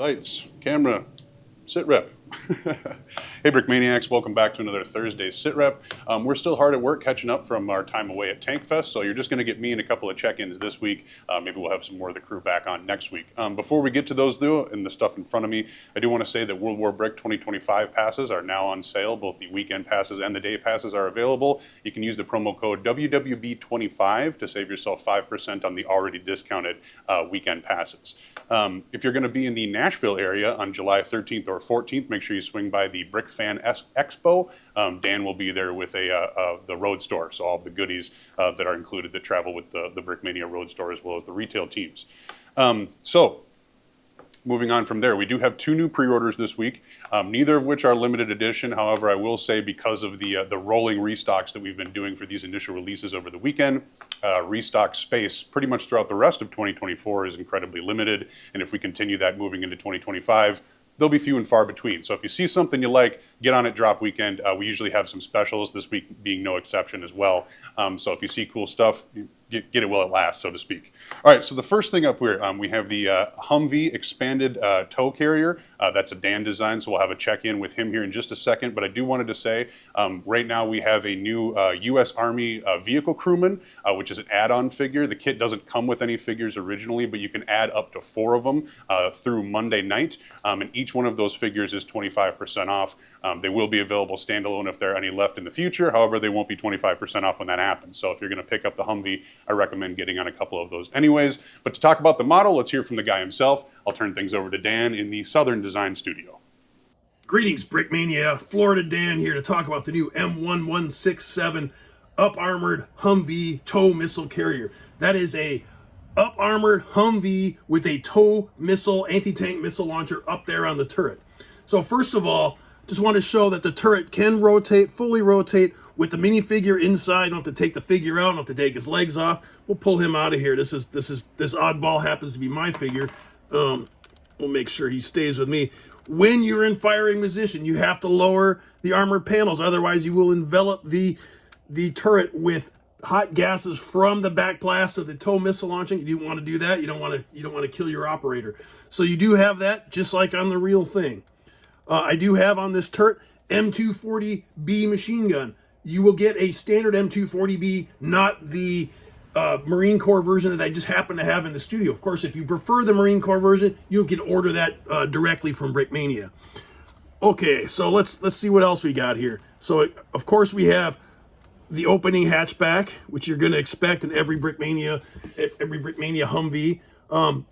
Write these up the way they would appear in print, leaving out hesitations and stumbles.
Lights, camera, sit rep. Hey Brick Maniacs, welcome back to another Thursday sit rep. We're still hard at work catching up from our time away at Tank Fest, so you're just going to get me and a couple of check-ins this week. Maybe we'll have some more of the crew back on next week. Before we get to those though, and the stuff in front of me, I do want to say that World War Brick 2025 passes are now on sale. Both the weekend passes and the day passes are available. You can use the promo code WWB25 to save yourself 5% on the already discounted weekend passes. If you're going to be in the Nashville area on July 13th or 14th, make sure you swing by the Brick Fan Expo. Dan will be there with the road store, so all the goodies that are included that travel with the Brickmania road store as well as the retail teams. So moving on from there, we do have 2 new pre-orders this week, neither of which are limited edition. However, I will say because of the rolling restocks that we've been doing for these initial releases over the weekend, restock space pretty much throughout the rest of 2024 is incredibly limited. And if we continue that moving into 2025, they'll be few and far between. So if you see something you like, get on it drop weekend. We usually have some specials, this week being no exception as well. So if you see cool stuff, get it while it lasts, so to speak. All right, so the first thing up here, we have the Humvee expanded tow carrier. That's a Dan design, so we'll have a check-in with him here in just a second. But I do wanted to say, right now we have a new U.S. Army vehicle crewman, which is an add-on figure. The kit doesn't come with any figures originally, but you can add up to 4 of them through Monday night. And each one of those figures is 25% off. They will be available standalone if there are any left in the future. However, they won't be 25% off when that happens. So if you're going to pick up the Humvee, I recommend getting on a couple of those anyways. But to talk about the model, let's hear from the guy himself. I'll turn things over to Dan in the Southern Design Studio. Greetings, Brickmania. Florida Dan here to talk about the new M1167 up-armored Humvee tow missile carrier. That is a up-armored Humvee with a tow missile, anti-tank missile launcher up there on the turret. So first of all, just want to show that the turret can rotate, fully rotate, with the minifigure inside. Don't have to take the figure out, don't have to take his legs off. We'll pull him out of here. This oddball happens to be my figure. We'll make sure he stays with me. When you're in firing position, you have to lower the armored panels, otherwise you will envelop the turret with hot gases from the back blast of the tow missile launching. You don't want to do that. You don't want to kill your operator. So you do have that, just like on the real thing. I do have on this turret M240B machine gun. You will get a standard M240B, not the Marine Corps version that I just happen to have in the studio. Of course, if you prefer the Marine Corps version, you can order that directly from Brickmania. Okay, so let's see what else we got here. So, of course, we have the opening hatchback, which you're going to expect in every Brickmania Humvee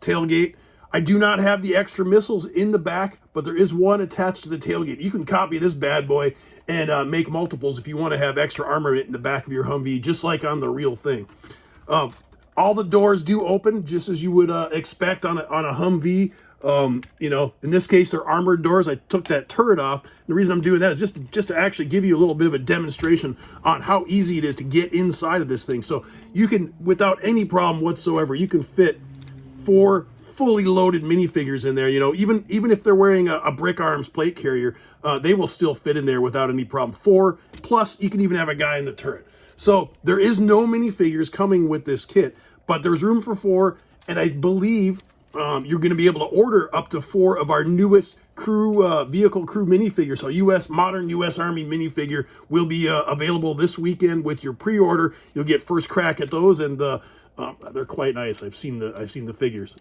tailgate. I do not have the extra missiles in the back, but there is one attached to the tailgate. You can copy this bad boy and make multiples if you want to have extra armament in the back of your Humvee, just like on the real thing. All the doors do open, just as you would expect on a Humvee. You know, in this case, they're armored doors. I took that turret off. The reason I'm doing that is just to actually give you a little bit of a demonstration on how easy it is to get inside of this thing. So you can, without any problem whatsoever, you can fit 4 fully loaded minifigures in there. You know, even if they're wearing a Brick Arms plate carrier, they will still fit in there without any problem. 4, plus you can even have a guy in the turret. So there is no minifigures coming with this kit, but there's room for 4, and I believe you're going to be able to order up to 4 of our newest vehicle crew minifigures. So modern U.S. Army minifigure will be available this weekend with your pre-order. You'll get first crack at those, and they're quite nice. I've seen the figures.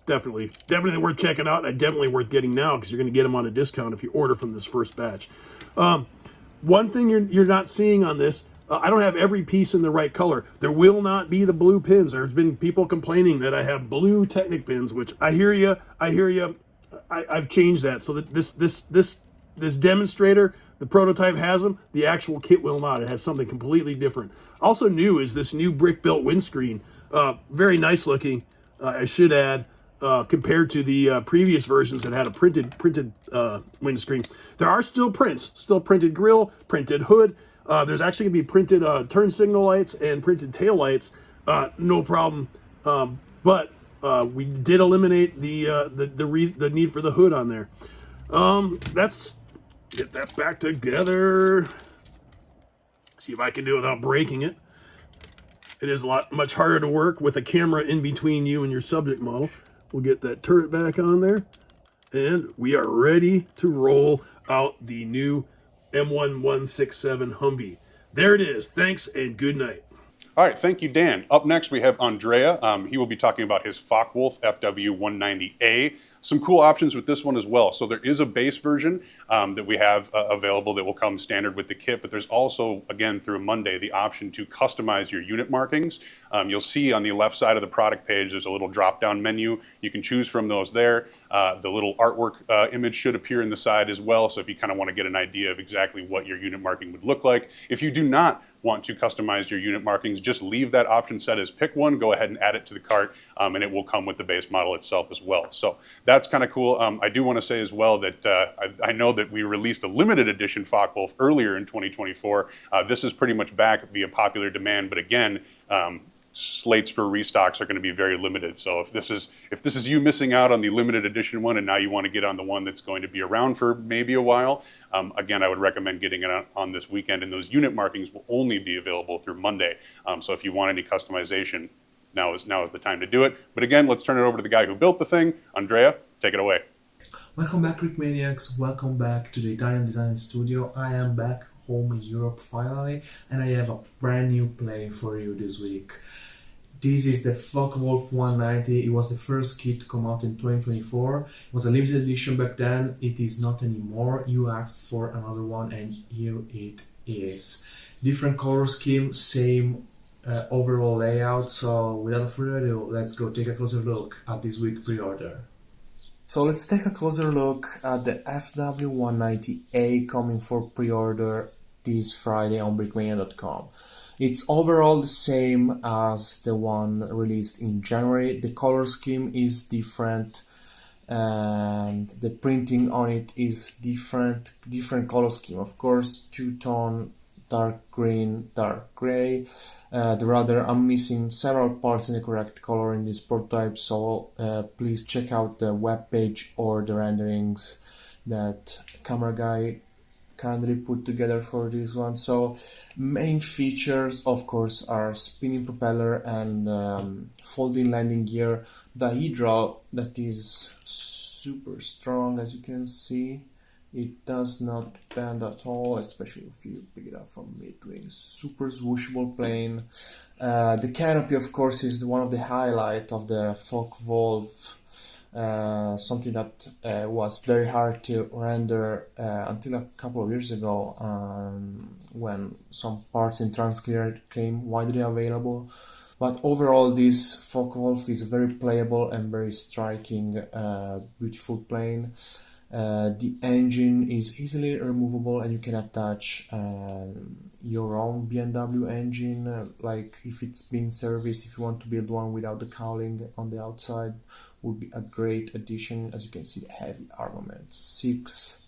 Definitely worth checking out, and definitely worth getting now because you're going to get them on a discount if you order from this first batch. One thing you're not seeing on this, I don't have every piece in the right color. There will not be the blue pins. There's been people complaining that I have blue Technic pins, which I hear you. I've changed that so that this demonstrator, the prototype has them. The actual kit will not. It has something completely different. Also new is this new brick built windscreen. Very nice looking, I should add, compared to the previous versions that had a printed windscreen. There are still prints, still printed grill, printed hood. There's actually going to be printed turn signal lights and printed tail lights, no problem. But we did eliminate the need for the hood on there. Let's get that back together. See if I can do it without breaking it. It is much harder to work with a camera in between you and your subject model. We'll get that turret back on there. And we are ready to roll out the new M1167 Humvee. There it is. Thanks and good night. All right, thank you, Dan. Up next, we have Andrea. He will be talking about his Focke-Wulf FW 190A. Some cool options with this one as well. So there is a base version that we have available that will come standard with the kit, but there's also, again, through Monday, the option to customize your unit markings. You'll see on the left side of the product page, there's a little drop-down menu. You can choose from those there. The little artwork image should appear in the side as well. So if you kind of want to get an idea of exactly what your unit marking would look like. If you do not want to customize your unit markings, just leave that option set as pick one, go ahead and add it to the cart, and it will come with the base model itself as well. So that's kind of cool. I do want to say as well that I know that we released a limited edition Focke-Wulf earlier in 2024. This is pretty much back via popular demand, but again, slates for restocks are going to be very limited. So if this is you missing out on the limited edition one and now you want to get on the one that's going to be around for maybe a while, again, I would recommend getting it on this weekend, and those unit markings will only be available through Monday. So if you want any customization, now is the time to do it. But again, let's turn it over to the guy who built the thing. Andrea, take it away. Welcome back, Greek Maniacs. Welcome back to the Italian Design Studio. I am back home in Europe finally, and I have a brand new plane for you this week. This is the Focke-Wulf 190. It was the first kit to come out in 2024. It was a limited edition back then. It is not anymore. You asked for another one, and here it is. Different color scheme, same overall layout. So without further ado, let's go take a closer look at this week's pre-order. So let's take a closer look at the FW190A coming for pre-order this Friday on brickmania.com. It's overall the same as the one released in January. The color scheme is different and the printing on it is different color scheme. Of course, two-tone, dark green, dark gray. I'm missing several parts in the correct color in this prototype, so please check out the web page or the renderings that camera guy kindly put together for this one. So main features, of course, are spinning propeller and folding landing gear, dihedral that is super strong, as you can see. It does not bend at all, especially if you pick it up from mid-wing. Super swooshable plane. The canopy, of course, is one of the highlights of the Focke-Wulf. Something that was very hard to render until a couple of years ago, when some parts in Transclear came widely available. But overall, this Focke-Wulf is very playable and very striking, beautiful plane. The engine is easily removable, and you can attach your own BMW engine, like if it's been serviced. If you want to build one without the cowling on the outside, would be a great addition. As you can see, the heavy armament, 6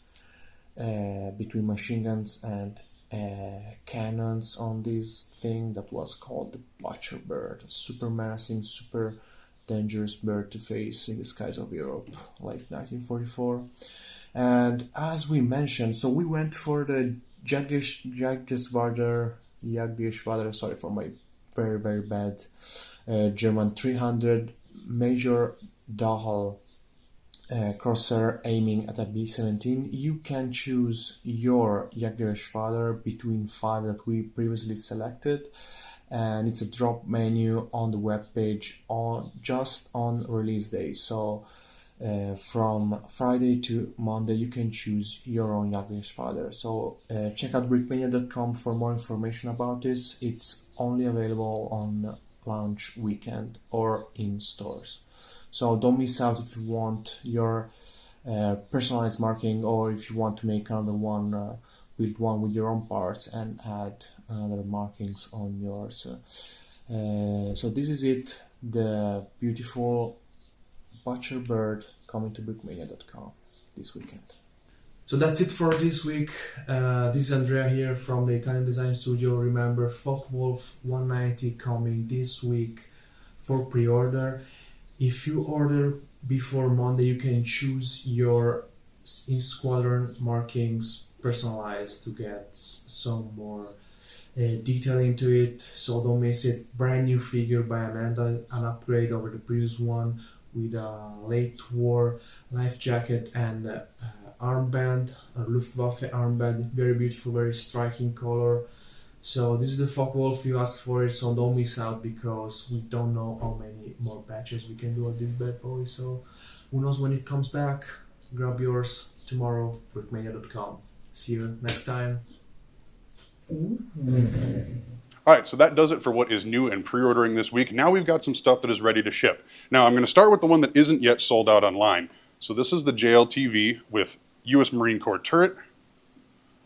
between machine guns and cannons on this thing that was called the Butcher Bird. Super menacing, super dangerous bird to face in the skies of Europe, like 1944. And as we mentioned, so we went for the Jagdgeschwader, sorry for my very, very bad German 300 Major Dahl crosser aiming at a B-17. You can choose your Jagdgeschwader between 5 that we previously selected, and it's a drop menu on the web page just on release day. So from Friday to Monday you can choose your own Jagdgeschwader. So check out brickmania.com for more information about this. It's only available on launch weekend or in stores. So don't miss out if you want your personalized marking, or if you want to make another one, build one with your own parts and add other markings on yours. So this is it, the beautiful Butcher Bird coming to brickmania.com this weekend. So that's it for this week. This is Andrea here from the Italian Design Studio. Remember, Focke-Wulf 190 coming this week for pre-order. If you order before Monday, you can choose your in-squadron markings personalized to get some more detail into it. So don't miss it. Brand new figure by Amanda, an upgrade over the previous one, with a late war life jacket and armband, a Luftwaffe armband, very beautiful, very striking color. So this is the Focke-Wulf, you asked for it, so don't miss out because we don't know how many more batches we can do of this bad boy. So who knows when it comes back. Grab yours tomorrow, brickmania.com. See you next time. All right, so that does it for what is new and pre-ordering this week. Now we've got some stuff that is ready to ship. Now I'm going to start with the one that isn't yet sold out online. So this is the JLTV with U.S. Marine Corps turret.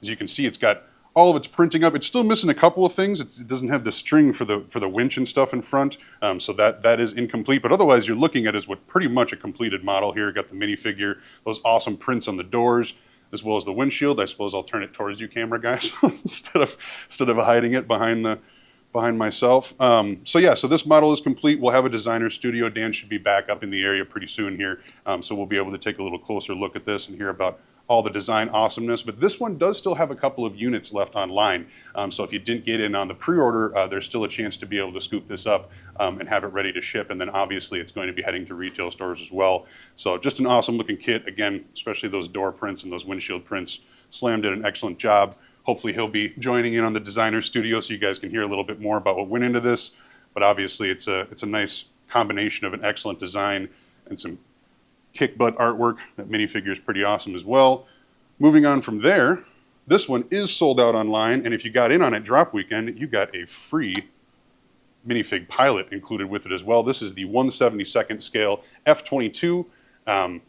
As you can see, it's got all of its printing up. It's still missing a couple of things. It doesn't have the string for the winch and stuff in front, so that is incomplete. But otherwise, you're looking at is what pretty much a completed model here. Got the minifigure, those awesome prints on the doors, as well as the windshield. I suppose I'll turn it towards you, camera guys, instead of hiding it behind myself. So yeah, so this model is complete. We'll have a designer studio. Dan should be back up in the area pretty soon here, so we'll be able to take a little closer look at this and hear about all the design awesomeness. But this one does still have a couple of units left online, so if you didn't get in on the pre-order, there's still a chance to be able to scoop this up and have it ready to ship. And then obviously it's going to be heading to retail stores as well. So just an awesome looking kit. Again, especially those door prints and those windshield prints. Slam did an excellent job. Hopefully he'll be joining in on the designer studio so you guys can hear a little bit more about what went into this. But obviously it's a nice combination of an excellent design and some kick butt artwork. That minifigure is pretty awesome as well. Moving on from there, this one is sold out online, and if you got in on it drop weekend, you got a free minifig pilot included with it as well. This is the 1/72nd scale F-22, kind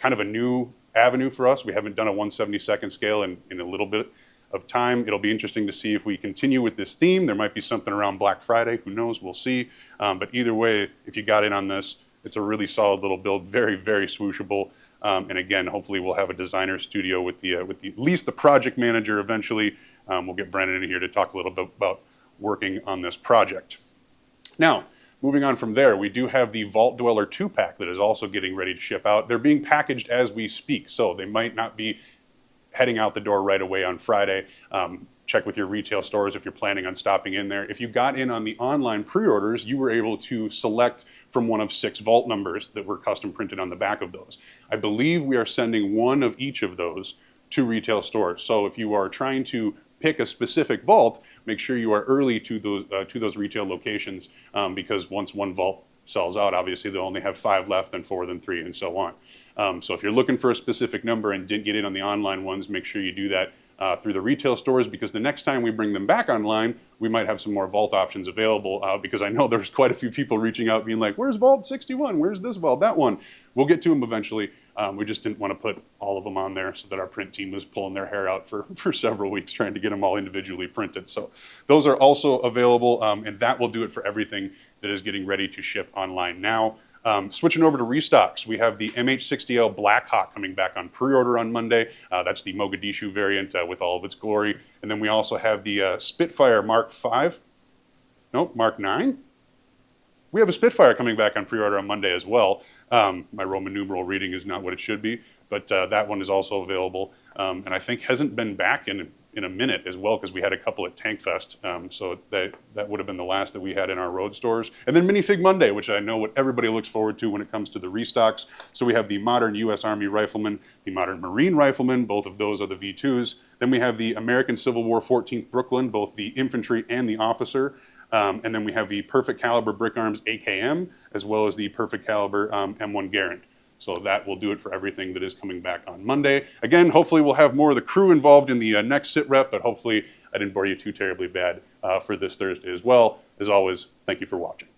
of a new avenue for us. We haven't done a 1/72nd scale in a little bit of time. It'll be interesting to see if we continue with this theme. There might be something around Black Friday, who knows, we'll see. But either way, if you got in on this, it's a really solid little build, very, very swooshable. And again, hopefully we'll have a designer studio with at least the project manager eventually. We'll get Brennan in here to talk a little bit about working on this project. Now, moving on from there, we do have the Vault Dweller 2-pack that is also getting ready to ship out. They're being packaged as we speak, so they might not be heading out the door right away on Friday. Check with your retail stores if you're planning on stopping in there. If you got in on the online pre-orders, you were able to select from one of 6 vault numbers that were custom printed on the back of those. I believe we are sending one of each of those to retail stores. So if you are trying to pick a specific vault, make sure you are early to those retail locations, because once one vault sells out, obviously they'll only have 5 left, then 4, then 3, and so on. So if you're looking for a specific number and didn't get in on the online ones, make sure you do that through the retail stores, because the next time we bring them back online, we might have some more vault options available, because I know there's quite a few people reaching out being like, where's Vault 61? Where's this vault? That one. We'll get to them eventually. We just didn't want to put all of them on there so that our print team was pulling their hair out for several weeks trying to get them all individually printed. So those are also available, and that will do it for everything that is getting ready to ship online now. Switching over to Restocks, we have the MH60L Blackhawk coming back on pre-order on Monday. That's the Mogadishu variant with all of its glory. And then we also have the Spitfire Mark 9? We have a Spitfire coming back on pre-order on Monday as well. My Roman numeral reading is not what it should be, but that one is also available. And I think hasn't been back in a minute as well, because we had a couple at Tank Fest. So that would have been the last that we had in our road stores. And then Minifig Monday, which I know what everybody looks forward to when it comes to the restocks. So we have the modern U.S. Army Rifleman, the modern Marine Rifleman, both of those are the V2s. Then we have the American Civil War 14th Brooklyn, both the infantry and the officer. And then we have the Perfect Caliber Brick Arms AKM, as well as the Perfect Caliber M1 Garand. So that will do it for everything that is coming back on Monday. Again, hopefully we'll have more of the crew involved in the next sit rep, but hopefully I didn't bore you too terribly bad for this Thursday as well. As always, thank you for watching.